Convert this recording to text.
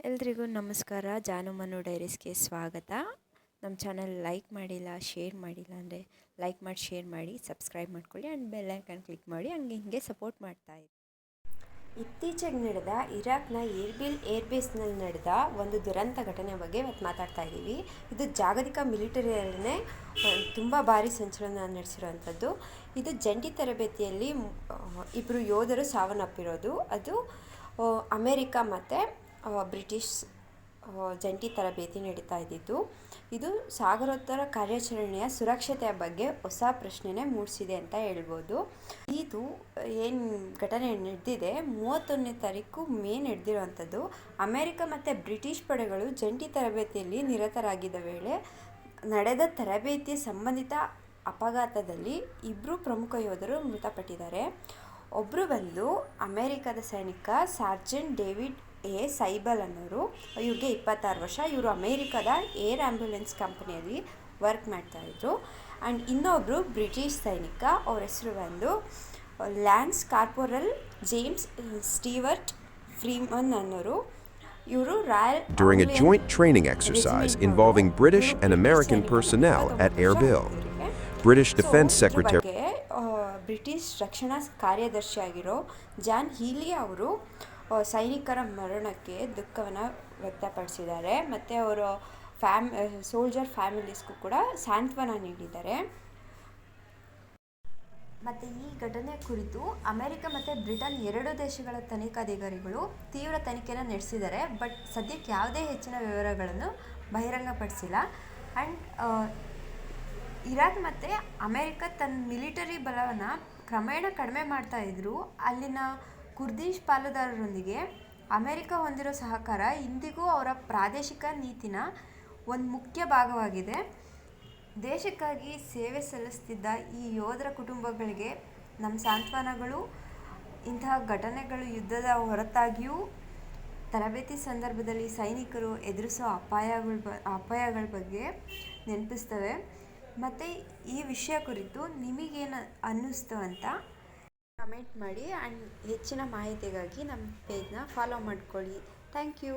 ಎಲ್ರಿಗೂ ನಮಸ್ಕಾರ. ಜಾನು ಮನು ಡೈರೀಸ್ಗೆ ಸ್ವಾಗತ. ನಮ್ಮ ಚಾನಲ್ ಲೈಕ್ ಮಾಡಿಲ್ಲ, ಶೇರ್ ಮಾಡಿಲ್ಲ ಅಂದರೆ ಲೈಕ್ ಮಾಡಿ, ಶೇರ್ ಮಾಡಿ, ಸಬ್ಸ್ಕ್ರೈಬ್ ಮಾಡ್ಕೊಳ್ಳಿ ಆ್ಯಂಡ್ ಬೆಲ್ ಐಕನ್ ಕ್ಲಿಕ್ ಮಾಡಿ ಹಂಗೆ ಹಿಂಗೆ ಸಪೋರ್ಟ್ ಮಾಡ್ತಾಯಿರಿ. ಇತ್ತೀಚೆಗೆ ನಡೆದ ಇರಾಕ್ನ ಎರ್ಬಿಲ್ ಏರ್ಬೇಸ್ನಲ್ಲಿ ನಡೆದ ಒಂದು ದುರಂತ ಘಟನೆ ಬಗ್ಗೆ ಇವತ್ತು ಮಾತಾಡ್ತಾ ಇದ್ದೀವಿ. ಇದು ಜಾಗತಿಕ ಮಿಲಿಟರಿಯಲ್ಲೇ ತುಂಬ ಭಾರಿ ಸಂಚಲನ ನಡೆಸಿರುವಂಥದ್ದು. ಇದು ಜಂಟಿ ತರಬೇತಿಯಲ್ಲಿ ಇಬ್ಬರು ಯೋಧರು ಸಾವನ್ನಪ್ಪಿರೋದು. ಅದು ಅಮೇರಿಕಾ ಮತ್ತು ಬ್ರಿಟಿಷ್ ಜಂಟಿ ತರಬೇತಿ ನಡೀತಾ ಇದ್ದಿದ್ದು. ಇದು ಸಾಗರೋತ್ತರ ಕಾರ್ಯಾಚರಣೆಯ ಸುರಕ್ಷತೆಯ ಬಗ್ಗೆ ಹೊಸ ಪ್ರಶ್ನೆನೇ ಮೂಡಿಸಿದೆ ಅಂತ ಹೇಳ್ಬೋದು. ಇದು ಏನು ಘಟನೆ ನಡೆದಿದೆ 31ನೇ ತಾರೀಕು ಮೇ ನಡೆದಿರುವಂಥದ್ದು. ಅಮೇರಿಕ ಮತ್ತು ಬ್ರಿಟಿಷ್ ಪಡೆಗಳು ಜಂಟಿ ತರಬೇತಿಯಲ್ಲಿ ನಿರತರಾಗಿದ್ದ ವೇಳೆ ನಡೆದ ತರಬೇತಿಯ ಸಂಬಂಧಿತ ಅಪಘಾತದಲ್ಲಿ ಇಬ್ಬರು ಪ್ರಮುಖ ಯೋಧರು ಮೃತಪಟ್ಟಿದ್ದಾರೆ. ಒಬ್ಬರು ಬಂದು ಅಮೇರಿಕದ ಸೈನಿಕ ಸಾರ್ಜೆಂಟ್ ಡೇವಿಡ್ ಸೈಬಲ್ ಅನ್ನೋರು. ಇವ್ರಿಗೆ 26 ವರ್ಷ. ಇವರು ಅಮೇರಿಕದ ಏರ್ ಆ್ಯಂಬುಲೆನ್ಸ್ ಕಂಪನಿಯಲ್ಲಿ ವರ್ಕ್ ಮಾಡ್ತಾಯಿದ್ರು. ಆ್ಯಂಡ್ ಇನ್ನೊಬ್ಬರು ಬ್ರಿಟಿಷ್ ಸೈನಿಕ, ಅವ್ರ ಹೆಸರು ಬಂದು lance corporal James Stewart Freeman ಅನ್ನೋರು. ಇವರು During a joint training exercise involving British and American personnel at Erbil, British Defense Secretary British ರಕ್ಷಣಾ ಕಾರ್ಯದರ್ಶಿಯಾಗಿರೋ ಜಾನ್ ಹೀಲಿ ಅವರು ಸೈನಿಕರ ಮರಣಕ್ಕೆ ದುಃಖವನ್ನು ವ್ಯಕ್ತಪಡಿಸಿದ್ದಾರೆ ಮತ್ತು ಅವರು ಸೋಲ್ಜರ್ ಫ್ಯಾಮಿಲೀಸ್ಗೂ ಕೂಡ ಸಾಂತ್ವನ ನೀಡಿದ್ದಾರೆ. ಮತ್ತು ಈ ಘಟನೆ ಕುರಿತು ಅಮೆರಿಕ ಮತ್ತು ಬ್ರಿಟನ್ ಎರಡೂ ದೇಶಗಳ ತನಿಖಾಧಿಕಾರಿಗಳು ತೀವ್ರ ತನಿಖೆಯನ್ನು ನಡೆಸಿದ್ದಾರೆ. ಬಟ್ ಸದ್ಯಕ್ಕೆ ಯಾವುದೇ ಹೆಚ್ಚಿನ ವಿವರಗಳನ್ನು ಬಹಿರಂಗಪಡಿಸಿಲ್ಲ. ಆ್ಯಂಡ್ ಇರಾಕ್ ಮತ್ತು ಅಮೆರಿಕ ತನ್ನ ಮಿಲಿಟರಿ ಬಲವನ್ನು ಕ್ರಮೇಣ ಕಡಿಮೆ ಮಾಡ್ತಾಯಿದ್ರು. ಅಲ್ಲಿನ ಕುರ್ದಿಶ್ ಪಾಲುದಾರರೊಂದಿಗೆ ಅಮೆರಿಕ ಹೊಂದಿರೋ ಸಹಕಾರ ಇಂದಿಗೂ ಅವರ ಪ್ರಾದೇಶಿಕ ನೀತಿನ ಒಂದು ಮುಖ್ಯ ಭಾಗವಾಗಿದೆ. ದೇಶಕ್ಕಾಗಿ ಸೇವೆ ಸಲ್ಲಿಸ್ತಿದ್ದ ಈ ಯೋಧರ ಕುಟುಂಬಗಳಿಗೆ ನಮ್ಮ ಸಾಂತ್ವನಗಳು. ಇಂತಹ ಘಟನೆಗಳು ಯುದ್ಧದ ಹೊರತಾಗಿಯೂ ತರಬೇತಿ ಸಂದರ್ಭದಲ್ಲಿ ಸೈನಿಕರು ಎದುರಿಸೋ ಅಪಾಯಗಳ ಬಗ್ಗೆ ನೆನಪಿಸ್ತವೆ. ಮತ್ತು ಈ ವಿಷಯ ಕುರಿತು ನಿಮಗೇನು ಅನ್ನಿಸ್ತು ಅಂತ ಕಮೆಂಟ್ ಮಾಡಿ. ಆ್ಯಂಡ್ ಹೆಚ್ಚಿನ ಮಾಹಿತಿಗಾಗಿ ನಮ್ಮ ಪೇಜ್ನ ಫಾಲೋ ಮಾಡ್ಕೊಳ್ಳಿ. Thank you.